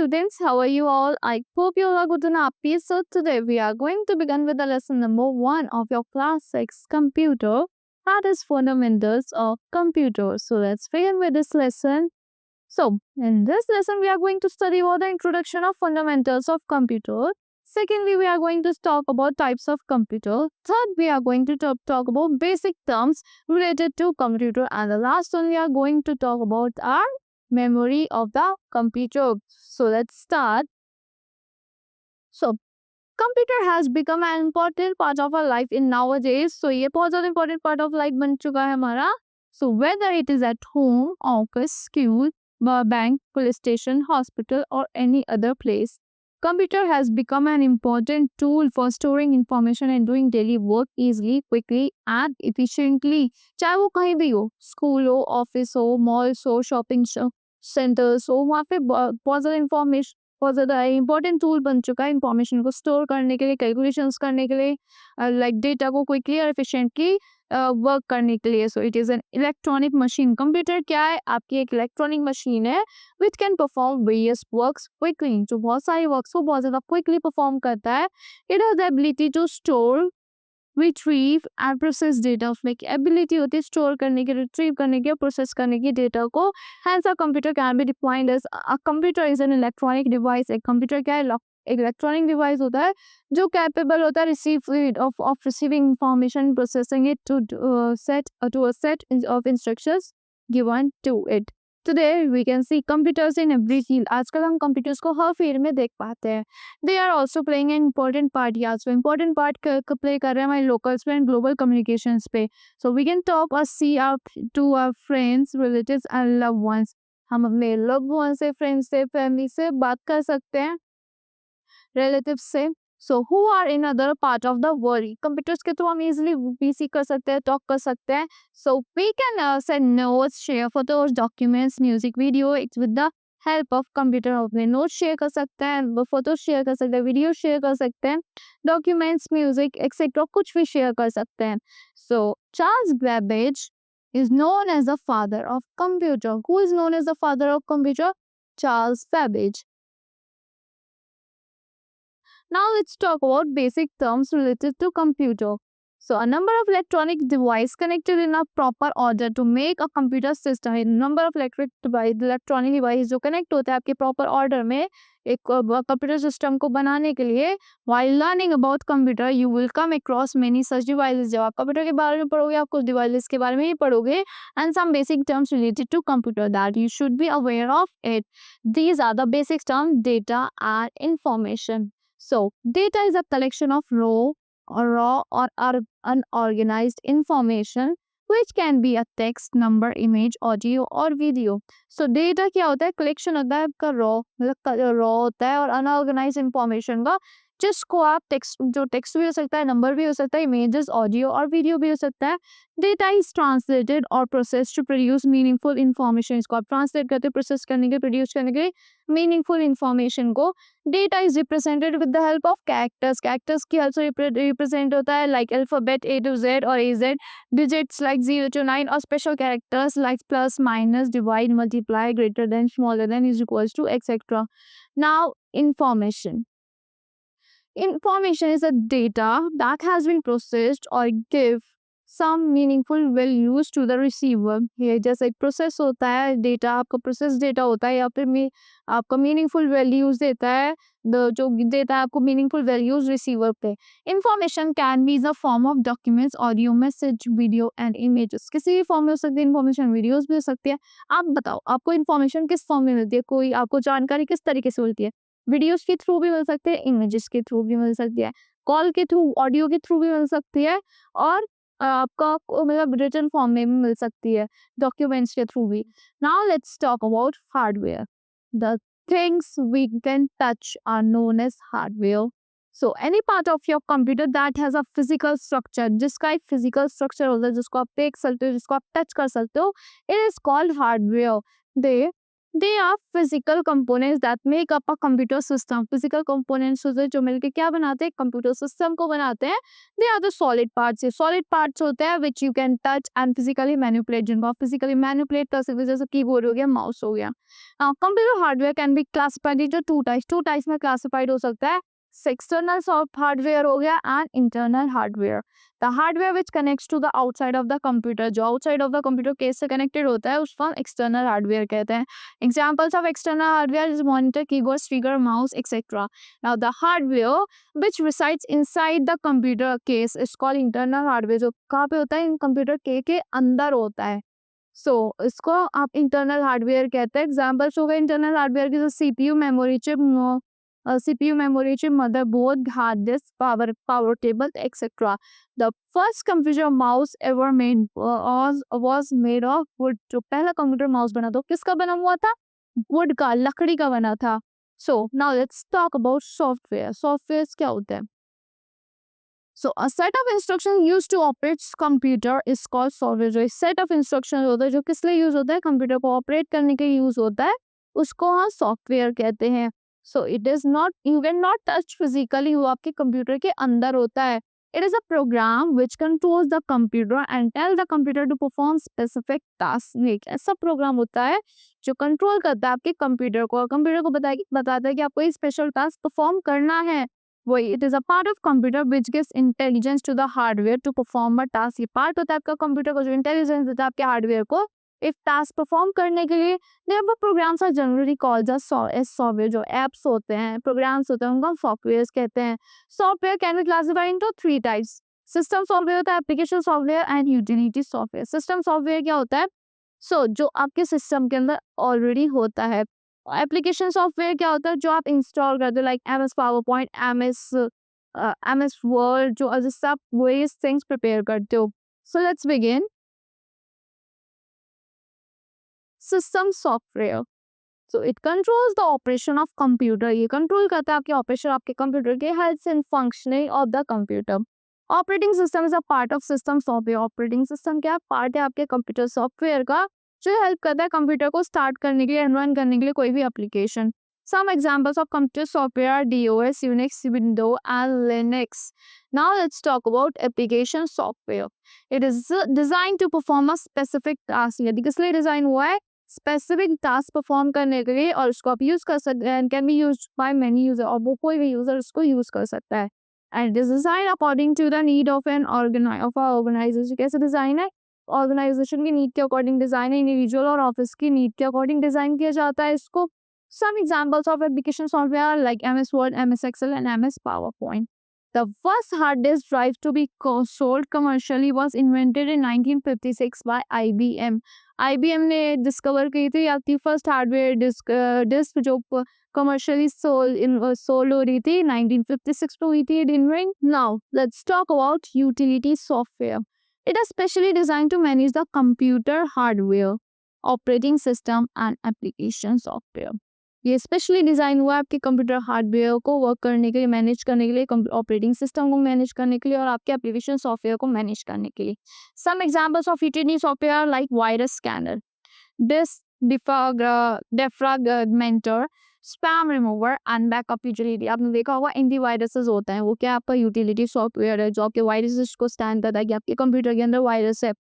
students, how are you all? I hope you all are good and happy. So today we are going to begin with the lesson number 1 of your class 6 computer, that is fundamentals of computer. So let's begin with this lesson. So in this lesson we are going to study about the introduction of fundamentals of computer. Secondly, we are going to talk about types of computer. Third, we are going to talk about basic terms related to computer. And the last one, we are going to talk about our memory of the computer. So let's start. So computer has become an important part of our life in nowadays. So ये बहुत ज़्यादा important part of life बन चुका है हमारा. So whether it is at home, office, school, bank, police station, hospital or any other place, computer has become an important tool for storing information and doing daily work easily, quickly and efficiently. चाहे वो कहीं भी हो, school हो, office हो, malls हो, shopping centres हो, वहाँ पे बहुत ज़्यादा इंफॉर्मेशन बहुत ज़्यादा इंपॉर्टेंट टूल बन चुका है इंफॉर्मेशन को स्टोर करने के लिए, कैलकुलेशंस करने के लिए, लाइक डेटा को क्विकली और एफिशिएंटली वर्क करने के लिए. So it is an electronic machine. Computer क्या है? आपकी एक इलेक्ट्रॉनिक मशीन है which can perform various works quickly, जो बहुत सारे वर्क्स को बहुत ज़्यादा क्विकली परफॉर्म करता है. It has the ability to store, retrieve and process data. उसमें एक एबिलिटी होती है स्टोर करने की, रिट्रीव करने की, प्रोसेस करने की डेटा को. Hence a computer can be defined as a computer is an electronic device. एक कंप्यूटर क्या है? एक इलेक्ट्रॉनिक डिवाइस होता है जो कैपेबल होता है receive of receiving information, processing it to a set of instructions given to it. Today we can see computers in every field. आजकल हम कंप्यूटर्स को हर फील्ड में देख पाते हैं. They are also playing an important part. या important part play कर रहे हैं हमारे लोकल्स पे एंड ग्लोबल कम्युनिकेशंस पे. सो वी कैन टॉक और see to our friends, relatives and love ones. हम अपने लव वन से, फ्रेंड्स से, फैमिली से बात कर सकते हैं, रिलेटिव्स से. So who are in other part of the world. Computers के थ्रू हम इजिली पीसी कर सकते हैं, टॉक कर सकते हैं. So we can send notes, share photos, documents, music, video. It's with the help of computer. अपने नोट शेयर कर सकते हैं, फोटो शेयर कर सकते हैं, वीडियो शेयर कर सकते हैं, डॉक्यूमेंट्स, म्यूजिक एक्सेट्रा कुछ भी शेयर कर सकते हैं. सो Charles Babbage is known as the father of computer. Who is known as the father of computer? Charles Babbage. Now let's talk about basic terms related to computer. So a number of electronic devices connected in a proper order to make a computer system. A number of electronic device जो connect होते हैं आपके proper order में एक computer system को बनाने के लिए. While learning about computer, you will come across many such devices. जब आप कंप्यूटर के बारे में पढ़ोगे, आप कुछ डिवाइसेस के बारे में ही पढ़ोगे. And some basic terms related to computer that you should be aware of it. These are the basic terms: data and information. So data is a collection of raw or unorganized information which can be a text, number, image, audio और video. So data क्या होता है? collection होता है आपका raw, मतलब raw होता है और unorganized information का, जिसको आप टेक्स्ट, जो टेक्स्ट भी हो सकता है, नंबर भी हो सकता है, इमेजेस, ऑडियो और वीडियो भी हो सकता है. डेटा इज ट्रांसलेटेड और process to produce meaningful information. इसको आप ट्रांसलेट करते, प्रोसेस करने के, प्रोड्यूस करने के मीनिंगफुल इंफॉर्मेशन को. Data is represented with the help of characters. Characters की हेल्प से रिप्रेजेंट होता है like alphabet A to Z और AZ, डिजिट्स लाइक 0 to 9 और special characters like plus, minus, divide, multiply, greater than, smaller than, is equals to etcetera. Now information. Information is a data that has been processed or give some meaningful values to the receiver. ये जैसे एक process होता है data, आपका process data होता है या फिर आपका मीनिंगफुल वैल्यूज देता है, जो देता है आपको मीनिंगफुल वैल्यूज रिसीवर पे. Information can be in the form of documents, audio, message, video and images. किसी भी फॉर्म में हो सकती है इंफॉर्मेशन. वीडियोस भी हो सकती है. आप बताओ आपको इंफॉर्मेशन किस फॉर्म में मिलती है? कोई आपको जानकारी किस तरीके से मिलती है? वीडियोस के थ्रू भी मिल सकते हैं, इमेजेस के थ्रू भी मिल सकती है, कॉल के थ्रू, ऑडियो के थ्रू भी मिल सकती है और आपका मतलब रिटन फॉर्म में भी मिल सकती है, डॉक्यूमेंट्स के थ्रू भी. Now let's talk about hardware. The things we can touch are known as hardware. So any part of your computer that has a physical structure, जिसका एक फिजिकल स्ट्रक्चर होता है, जिसको आप देख सकते हो, जिसको आप टच कर सकते हो, it is called hardware. They they are physical components that make up a computer system. Physical components होते हैं जो मिलके क्या बनाते हैं, कंप्यूटर सिस्टम को बनाते हैं। They are the solid parts. ये सॉलिड पार्ट्स होते हैं which you can touch and physically manipulate, जिनको आप फिजिकली मैनिपुलेट कर सकते हैं, जैसे कीबोर्ड हो गया, माउस हो गया। Computer hardware can be classified into two types में क्लासिफाइड हो सकता है। एक्सटर्नल हार्डवेयर हो गया and internal hardware. The hardware which connects to the outside of the computer, जो outside of the computer case से कनेक्टेड होता है उसको हम एक्सटर्नल हार्डवेयर कहते हैं। Examples of external hardware is monitor, keyboard, speaker, mouse, etc. Now, the hardware which resides inside the computer case is called internal hardware. जो कहाँ पे होता है, इन कंप्यूटर के अंदर होता है। सो इसको आप इंटरनल हार्डवेयर कहते हैं। एग्जाम्पल्स हो गए इंटरनल हार्डवेयर की, CPU, memory chip, CPU, memory chip, motherboard, hard disk, power table etcetera. The first computer mouse ever made was made of wood। जो पहला कंप्यूटर माउस बना था किसका बना हुआ था, वुड का, लकड़ी का बना था। So now let's talk about software. Software क्या होता है? So a set of instructions used to operate computer is called software। जो सेट ऑफ इंस्ट्रक्शन होता है जो किस लिए यूज होता है, कंप्यूटर को ऑपरेट करने के लिए यूज होता है, उसको हम सॉफ्टवेयर कहते हैं। So it is not, you can not touch physically, वो आपके कंप्यूटर के अंदर होता है। It is a program which controls the computer and tell the computer to perform specific task. एक ऐसा प्रोग्राम होता है जो कंट्रोल करता है आपके कंप्यूटर को, और कंप्यूटर को बताता है कि आपको ये स्पेशल टास्क परफॉर्म करना है। वही, it is a part of computer which gives intelligence to the hardware to perform a task. ये पार्ट होता है आपका कंप्यूटर को जो इंटेलिजेंस देता है आपके हार्डवेयर को एक टास्क परफॉर्म करने के लिए। Therefore programs are generally called as software. जो एप्स होते हैं, प्रोग्राम्स होते हैं, उनको हम सॉफ्टवेयर कहते हैं। Software can be classified into three types. System software होता है, application software and utility software. System software क्या होता है? जो आपके सिस्टम के अंदर ऑलरेडी होता है। एप्लीकेशन सॉफ्टवेयर क्या होता है? जो आप इंस्टॉल करते हो, like MS power point, MS word, जो जिससे आप वही थिंग्स प्रिपेयर करते हो। So let's begin. System software, so it controls the operation of computer. ये कंट्रोल करता है आपके ऑपरेशन, आपके कंप्यूटर के health and functioning of the computer. Operating system is a part of system software. Operating system क्या part है आपके computer software का, जो हेल्प करता है कंप्यूटर को स्टार्ट करने के लिए, रन करने के लिए कोई भी application. Some examples of computer software are DOS, Unix, Windows, and Linux. Now let's talk about application software. It is designed to perform a specific task। यदि किस लिए डिजाइन हुआ है? स्पेसिफिक टास्क परफॉर्म करने के लिए, और उसको आप यूज कर सकते हैं, can be used by many user, और वो कोई भी यूजर उसको यूज कर सकता है। And is design according to the need of organization. कैसे डिजाइन है? ऑर्गेनाइजेशन की नीड के अकॉर्डिंग डिजाइन है, इंडिविजुअल और ऑफिस की नीड के अकॉर्डिंग डिजाइन किया जाता है इसको। Some examples of application software are like MS Word, MS Excel, and MS PowerPoint. The first hard disk drive to be sold commercially was invented in 1956 by IBM। IBM ने discover की थी आपकी first hardware disk जो commercially sold हो रही थी 1956 में हुई थी invent. Now let's talk about utility software. It is specially design to manage the computer hardware, operating system and application software. ये स्पेशली डिजाइन हुआ है आपके कंप्यूटर हार्डवेयर को वर्क करने के लिए, मैनेज करने के लिए, ऑपरेटिंग सिस्टम को मैनेज करने के लिए, और आपके एप्लीकेशन सॉफ्टवेयर को मैनेज करने के लिए। Some examples of utility software like virus scanner, disk defragmenter, spam remover and backup utility. आपने देखा होगा एंटी वायरसेस होता है, वो क्या आपका यूटिलिटी सॉफ्टवेयर है जो आपके वायरसेस को स्कैन करता है कि आपके कंप्यूटर के अंदर वायरस है।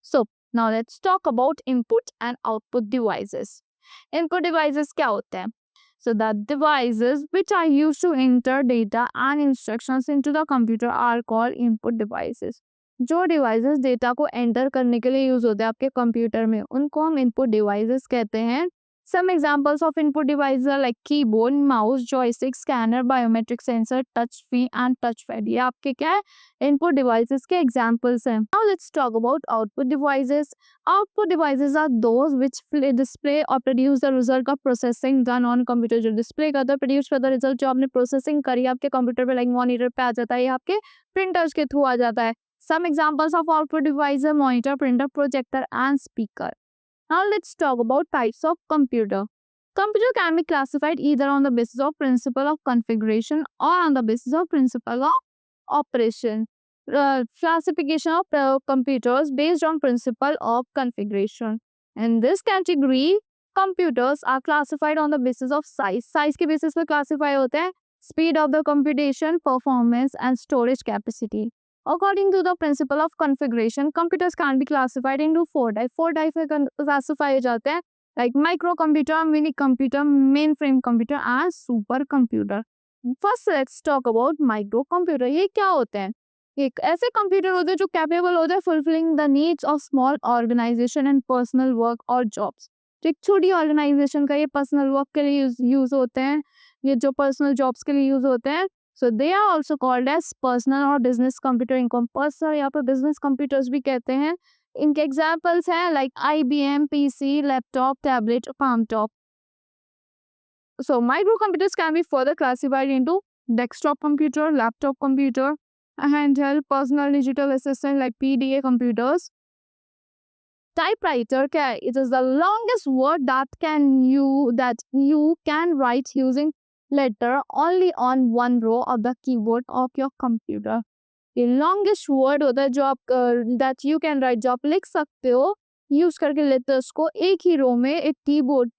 So now let's talk about input and output devices. Input devices क्या होते हैं? So the devices which are used to enter data and instructions into the computer are called input devices। जो devices data को enter करने के लिए use होते हैं आपके कंप्यूटर में, उनको हम इनपुट डिवाइसेस कहते हैं। Some examples of input devices are like keyboard, mouse, joystick, scanner, biometric sensor, touch screen and touch pad. ये आपके क्या है? इनपुट डिवाइसेस के एग्जांपल्स हैं। Now let's talk about output devices. Output devices are those which display or produce the result of processing done on computer। जो display करता है, produce करता है रिजल्ट जो आपने प्रोसेसिंग करी आपके कंप्यूटर पे, लाइक मॉनिटर पे आ जाता है, या आपके प्रिंटर्स के थ्रू आ जाता है। Some examples of output device है monitor, printer, projector and speaker. Now let's talk about types of computer. Computer can be classified either on the basis of principle of configuration or on the basis of principle of operation। Classification of computers based on principle of configuration. In this category, Computers are classified on the basis of size. Size के basis पे classify होते हैं. Speed of the computation, performance and storage capacity. According to the principle of configuration, computers can be classified into four types. Four types में classify हो जाते हैं, like microcomputer, mini computer, mainframe computer and supercomputer. First, let's talk about microcomputer. ये क्या होते हैं? एक ऐसे कंप्यूटर होते हैं जो कैपेबल होते हैं fulfilling the needs of small organization and personal work और जॉब्स. एक छोटी ऑर्गेनाइजेशन का ये पर्सनल वर्क के लिए यूज होते हैं, ये जो पर्सनल जॉब्स के लिए यूज होते हैं. So they are also called as personal और बिजनेस कंप्यूटर. इनको पर्सनल या फिर बिजनेस कंप्यूटर्स भी कहते हैं. इनके एग्जाम्पल्स हैं like IBM PC, laptop, tablet, palm top. So microcomputers can be further classified into desktop computer, laptop computer, a handheld personal digital assistant like PDA computers. Typewriter it is the longest word that you can write using letter only on one row of the keyboard of your computer. ये longest word होता है जो आप that you can write, जो आप लिख सकते हो यूज करके लेटर्स को एक ही रो में एक keyboard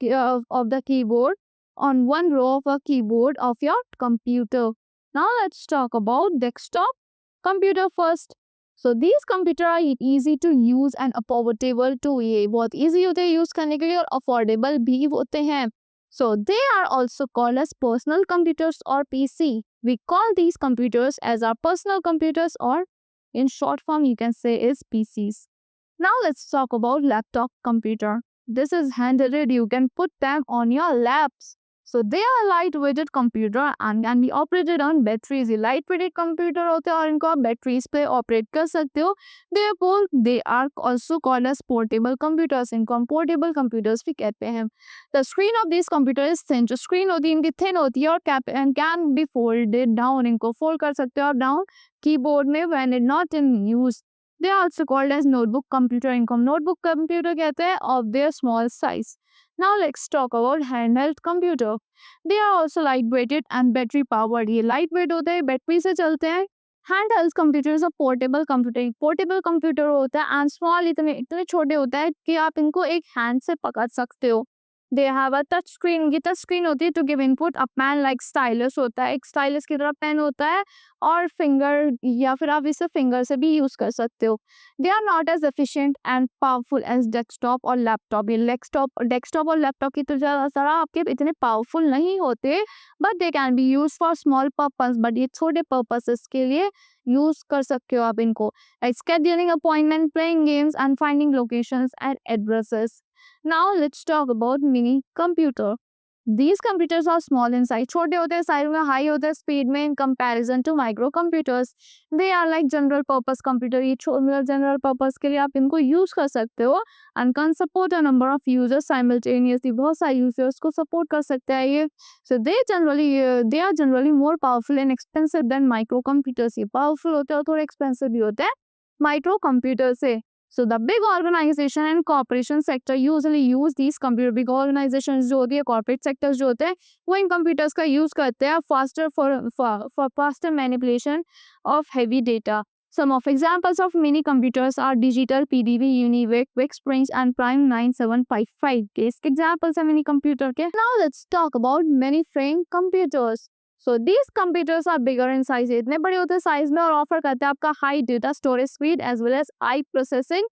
of the keyboard on one row of a keyboard of your computer. Now let's talk about desktop computer first. So these computer are easy to use and affordable too. ये बहुत easy होते हैं use करने के लिए और affordable भी होते हैं. So they are also called as personal computers or PC. We call these computers as our personal computers, or in short form you can say is PCs. Now let's talk about laptop computer. This is handheld. You can put them on your laps. So they are lightweighted computer and can be operated on batteries. ये lightweighted computer होते हैं और इनको आप batteries पे operate कर सकते हो. Therefore, they are also called as portable computers. इनको हम portable computers भी कहते हैं. The screen of these computers is thin. जो screen होती है इनकी thin होती है और can be folded down. इनको fold कर सकते हो आप down keyboard में when it not in use. They are also called as notebook computer. इनको हम notebook computer कहते हैं of their small size. Now let's talk about handheld computer. They are also lightweighted and battery powered. ये lightweight होते हैं, battery से चलते हैं. Handheld computers are portable computer. Portable computer होता है and small, इतने छोटे होता है कि आप इनको एक hand से पकड़ सकते हो. They have a touch screen. ये touch screen होती है to give input. A pen like stylus होता है, एक stylus की तरह पेन होता है और फिंगर या फिर आप इसे फिंगर से भी यूज कर सकते हो. They are not as efficient and powerful as desktop और laptop. ये desktop और laptop की तरह आपके इतने powerful नहीं होते, but they can be used for small purpose. But ये छोटे purposes के लिए यूज कर सकते हो आप इनको, like scheduling appointment, playing games and finding locations and addresses. Now let's talk about mini computer. These computers are small in size. छोटे होते हैं साइज में, हाई होते हैं स्पीड में in comparison to microcomputers. They are like general purpose computer. ये general purpose के लिए आप इनको यूज कर सकते हो and can support a number of users simultaneously. बहुत सारे users को support कर सकते हैं ये. So they are generally more powerful and expensive than microcomputers. ये powerful होते हैं और थोड़े expensive भी होते हैं microcomputer से. So the big organization and corporation sector usually use these computer. Big organizations जो होती है, corporate sectors जो होते हैं, वो इन computers का use करते हैं for faster manipulation of heavy data. Some of examples of mini computers are Digital PDV, Univac, Quick Springs and Prime 9755. के इसके examples हैं mini computer के. Now let's talk about mainframe computers. So these computers are bigger in size. इतने बड़े होते हैं size में और ऑफर करते हैं आपका high data storage speed as well as high processing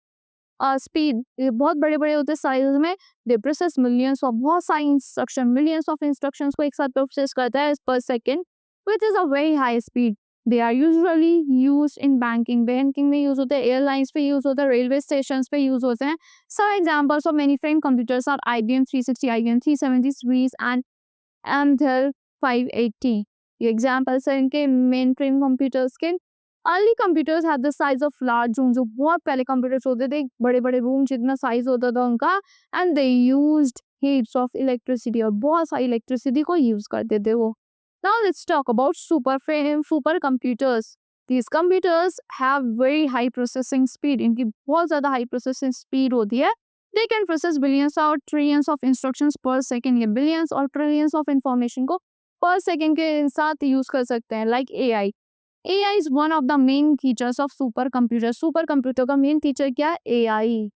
speed. बहुत बड़े बड़े होते हैं साइज में. दे प्रोसेस मिलियंस ऑफ बहुत सारी इंस्ट्रक्शन, मिलियंस ऑफ इंस्ट्रक्शंस को एक साथ प्रोसेस करता है per second, which is a very high speed. They are usually use in banking में यूज होते हैं, एयरलाइंस पे यूज होते हैं, रेलवे स्टेशन पे यूज होते हैं. Some examples of mainframe computers are IBM 360, IBM 370 series and Amtel 580. ये एग्जाम्पल्स हैं इनके mainframe computers के. Early computers have the size of large room. जो बहुत पहले कंप्यूटर्स होते थे, बड़े बड़े रूम जितना साइज होता था उनका, and they used heats of electricity, और बहुत सारी इलेक्ट्रिसिटी को यूज करते थे वो. Now let's talk about super computers. These computers have very high processing speed. इनकी बहुत ज़्यादा high processing speed होती है. They can process billions or trillions of instructions per second. ये billions और trillions of information को per second के साथ यूज कर सकते हैं. Like AI. AI is one of the main features of supercomputer. Supercomputer का main feature क्या है? AI.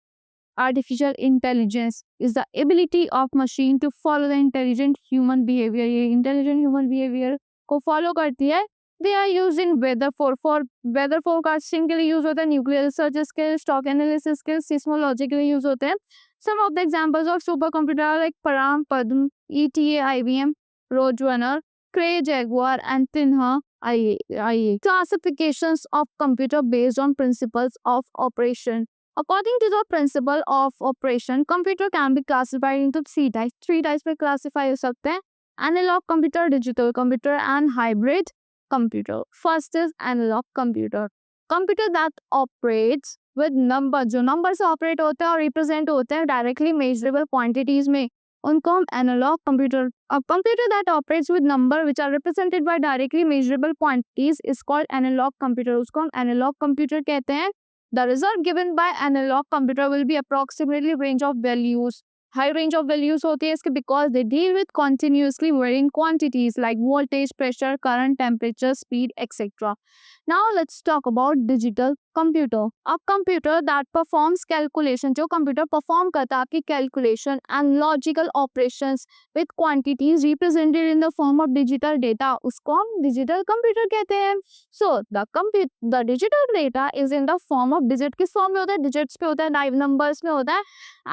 Artificial intelligence is the ability of machine to follow the intelligent human behaviour. ये intelligent human behaviour को follow करती है। They are use in weather for weather forecasting के लिए use होता है, न्यूक्लियर रिसर्च के, स्टॉक एनालिसिस के, सिस्मोलॉजी के लिए यूज होते हैं। Some of the examples of supercomputer like Param, Padma, ETA, IBM, Roadrunner, Cray, Jaguar, and Tinha IA. Classifications of computer based on principles of operation. According to the principle of operation, computer can be classified into three types. Three types में classify हो सकते हैं: analog computer, digital computer, and hybrid computer. First is analog computer. Computer that operates with number, जो number से operate होते हैं और represent होते हैं directly measurable quantities में, उनको हम analog computer. A computer that operates with number which are represented by directly measurable quantities is called analog computer. उसको हम एनालॉग कंप्यूटर कहते हैं। The result given by analog computer will be approximately range of values. High range of values होती है इसके because they deal with continuously varying quantities like voltage, pressure, current, temperature, speed, etc. Now let's talk about digital computer. A computer that performs calculation, जो computer perform करता है आपकी calculation and logical operations with quantities represented in the form of digital data, उसको हम digital computer कहते हैं। So the digital data is in the form of digit, किस form में होता है? digits पे होता है, numbers में होता है,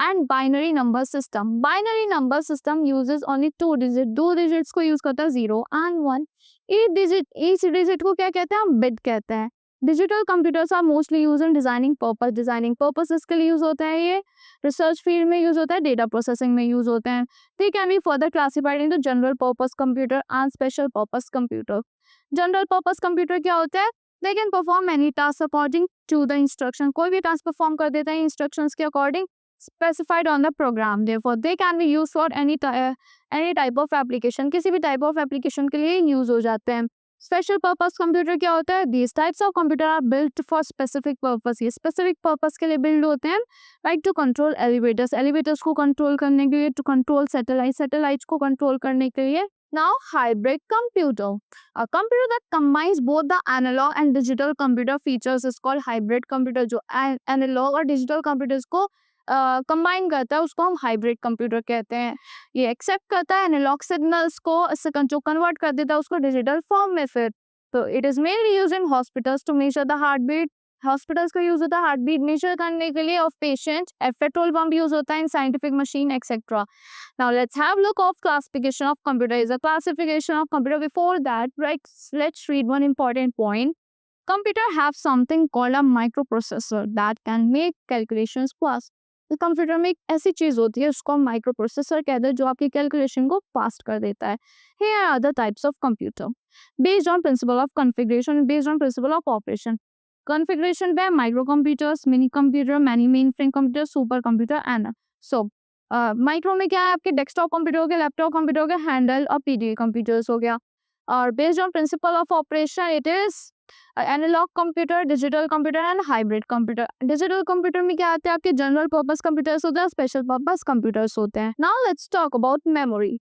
and binary number system. Binary number system uses only two digits, दो digits को use करता है 0 and 1. each digit को क्या कहते हैं? हम bit कहते हैं। Digital computers are mostly use in designing purposes के लिए यूज होता है। ये रिसर्च फील्ड में यूज होता है, डेटा प्रोसेसिंग में यूज होते हैं। They can be further classified into general purpose computer and special purpose computer. General purpose computer क्या होता है? They can perform any task according to the instruction, कोई भी टास्क परफॉर्म कर देता है इंस्ट्रक्शंस के according specified on the program. Therefore they can be used for any type of application, किसी भी type of application के लिए यूज हो जाते हैं। स्पेशल पर्पस कंप्यूटर क्या होता है? These types of computer are built for specific purpose. ये स्पेसिफिक पर्पस के लिए बिल्ड होते हैं, लाइक टू कंट्रोल एलिवेटर्स को कंट्रोल करने के लिए, टू कंट्रोल सैटेलाइट्स को कंट्रोल करने के लिए। Now hybrid computer, a computer that combines both the analog and digital computer features is called hybrid computer. जो एनालॉग और डिजिटल कंप्यूटर्स को कंबाइन करता है उसको हम हाइब्रिड कंप्यूटर कहते हैं। ये एक्सेप्ट करता है एनालॉग सिग्नल्स को, जो कन्वर्ट कर देता है उसको डिजिटल फॉर्म में। फिर तो it is mainly use in hospitals to measure the heart beat. Hospitals का यूज होता है हार्ट बीट मेजर करने के लिए of patient. Petrol pump use होता है in scientific machine etcetera. Now let's have look of classification of computer. Is a classification of computer. Before that let's read one important point. Computer have something called a microprocessor that can make calculations fast. Computer में एक ऐसी चीज होती है उसको हम micro processor कहते हैं जो आपकी कैलकुलेशन को फास्ट कर देता है। Here are other types of computer based on principle of configuration, based on principle of operation. Configuration पे micro computers, mini computer, many main frame computer, super computer and so micro में क्या है? आपके desktop computer हो गया, laptop computer हो गया, handle और पीडीए कंप्यूटर्स हो गया। और based on principle of operation it is analog computer, digital computer and hybrid computer. Digital computer में क्या आते हैं? आपके जनरल पर्पस कंप्यूटर्स होते हैं, स्पेशल पर्पस कंप्यूटर्स होते हैं। Now let's talk about memory.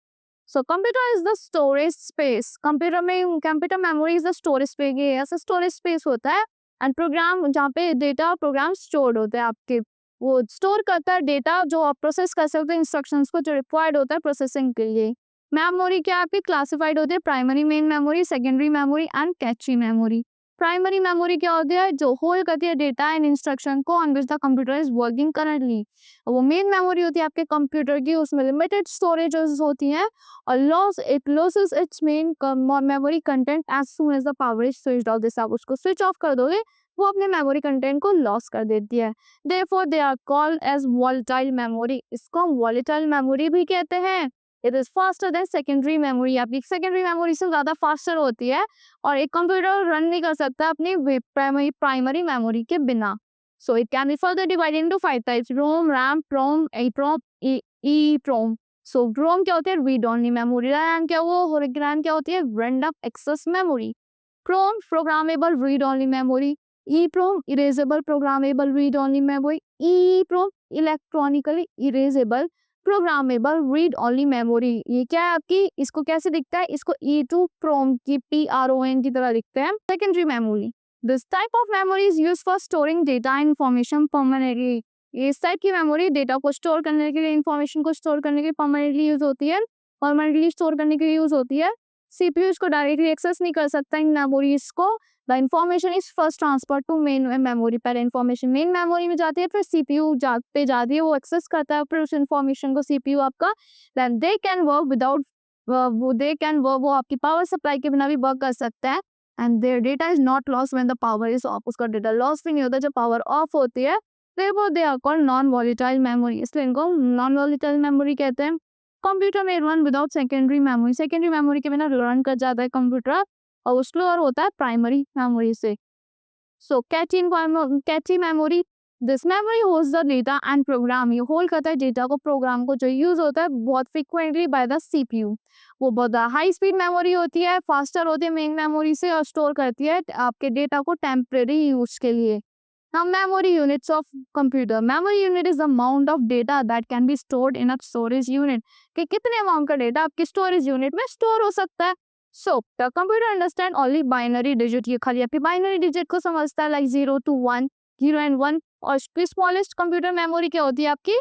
So computer is the storage space. Computer memory is the storage space. ये ऐसा स्टोरेज स्पेस होता है एंड प्रोग्राम जहाँ पे डेटा प्रोग्राम स्टोर्ड होते हैं आपके, वो स्टोर करता है डेटा जो आप प्रोसेस कर सकते हैं इंस्ट्रक्शंस को जो रिक्वायर्ड होता है प्रोसेसिंग के लिए। मेमोरी क्या आपकी क्लासिफाइड होती है? Primary main memory, secondary memory and cache memory. Primary memory क्या होती है? जो होल्ड करती है डेटा एंड इंस्ट्रक्शन को on which the computer is working currently. वो मेन मेमोरी होती है आपके कंप्यूटर की, उसमें लिमिटेड स्टोरेजेस होती हैं और loses its main memory content as soon as the power is switched off. जैसे आप उसको स्विच ऑफ कर दोगे वो अपने मेमोरी कंटेंट को लॉस कर देती है। Therefore they are called as volatile memory. इसको हम वॉलेटाइल मेमोरी भी कहते हैं। It is faster than secondary memory. आपकी सेकेंडरी मेमोरी से ज़्यादा फास्टर होती है और एक कंप्यूटर रन नहीं कर सकता अपनी प्राइमरी मेमोरी के बिना। So it can be further divided into 5 types: ROM, RAM, PROM, EEPROM, EEPROM। So ROM क्या होती है? Read only memory. रैम क्या क्या होती है? Random access memory. PROM programmable read only memory. EEPROM erasable programmable read only memory. EEPROM electronically erasable programmable read only memory. ये क्या है आपकी? इसको कैसे दिखता है? इसको EEPROM की PROM की तरह दिखते हैं। Secondary memory, this type of memory is used for storing data and information permanently. इस टाइप की मेमोरी डेटा को स्टोर करने के लिए, इंफॉर्मेशन को स्टोर करने के लिए परमानेंटली यूज होती है, परमानेंटली स्टोर करने के लिए यूज होती है। सीपीयू इसको डायरेक्टली एक्सेस नहीं कर सकता इन मेमोरीज को। The information is first transfer to main memory. पहले इंफॉर्मेशन मेन मेमोरी में जाती है, फिर सीपीयू पे जाती है, वो एक्सेस करता है फिर उस इंफॉर्मेशन को सीपीयू आपका। Then they can work without वो आपकी पावर सप्लाई के बिना भी वर्क कर सकता है। And there data is not lost when the power is of. उसका डेटा लॉस भी नहीं होता जब पावर ऑफ होती है। Therefore, they are called non-volatile memory. इसलिए इनको non-volatile memory कहते हैं। कंप्यूटर में run without secondary memory. Secondary memory के बिना रन कर जाता है कंप्यूटर, और वो स्लोअर होता है प्राइमरी मेमोरी से। So cache memory, this memory holds the data and program. ये होल्ड करता है डेटा को, प्रोग्राम को, जो यूज होता है बहुत फ्रिक्वेंटली बाय द सीपीयू। वो बहुत हाई स्पीड मेमोरी होती है, फास्टर होती है मेन मेमोरी से, और स्टोर करती है आपके डेटा को टेम्परेरी यूज के लिए। Now, memory units of computer. Memory unit is the amount of data that can be stored in a storage unit. कि कितने अमाउंट का डेटा आपकी स्टोरेज यूनिट में स्टोर हो सकता है। So, the computer understand only binary digit. ये खाली आपकी बाइनरी डिजिट को समझता है, लाइक 0 to 1, 0 and 1। और स्मॉलेस्ट कंप्यूटर मेमोरी क्या होती है आपकी?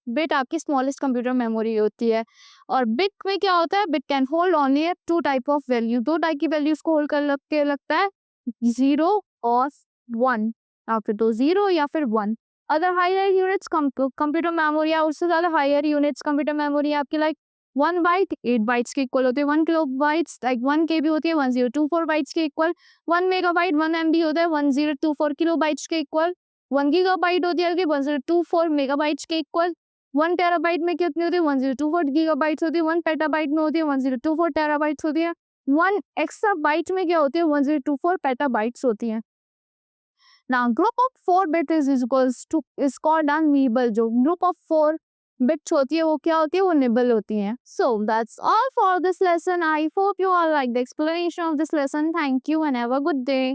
बिट आपकी स्मॉलेस्ट कंप्यूटर मेमोरी होती है। और बिट में क्या होता है? Bit can hold only two type of value. दो टाइप की वैल्यूज को होल्ड कर लगता है, 0 और 1। आफ्टर तो 0 या फिर 1। Other higher units computer memory या उससे ज्यादा हायर यूनिट्स कंप्यूटर मेमोरी आपकी लाइक 1 बाइट 8 बाइट्स के इक्वल होती है। 1 किलो बाइट्स लाइक 1 KB होती है, 1024 बाइट्स के इक्वल। 1 मेगाबाइट 1 MB होता है, 1024 किलो बाइट्स के इक्वल। 1 गीगाबाइट होती है 1024 मेगाबाइट्स के इक्वल। 1 टेराबाइट में कितनी होती है? 1024 गीगाबाइट्स होती है। 1 पेटाबाइट में होती है 1024 टेराबाइट्स होती है। 1 एक्स्ट्रा बाइट में क्या होती है? 1024 पेटाबाइट्स होती है। Now, group of 4 bit is called a nibble. जो group of 4 bits होती है वो क्या होती है? वो nibble होती है। So that's all for this lesson. I hope you all like the explanation of this lesson. Thank you and have a good day.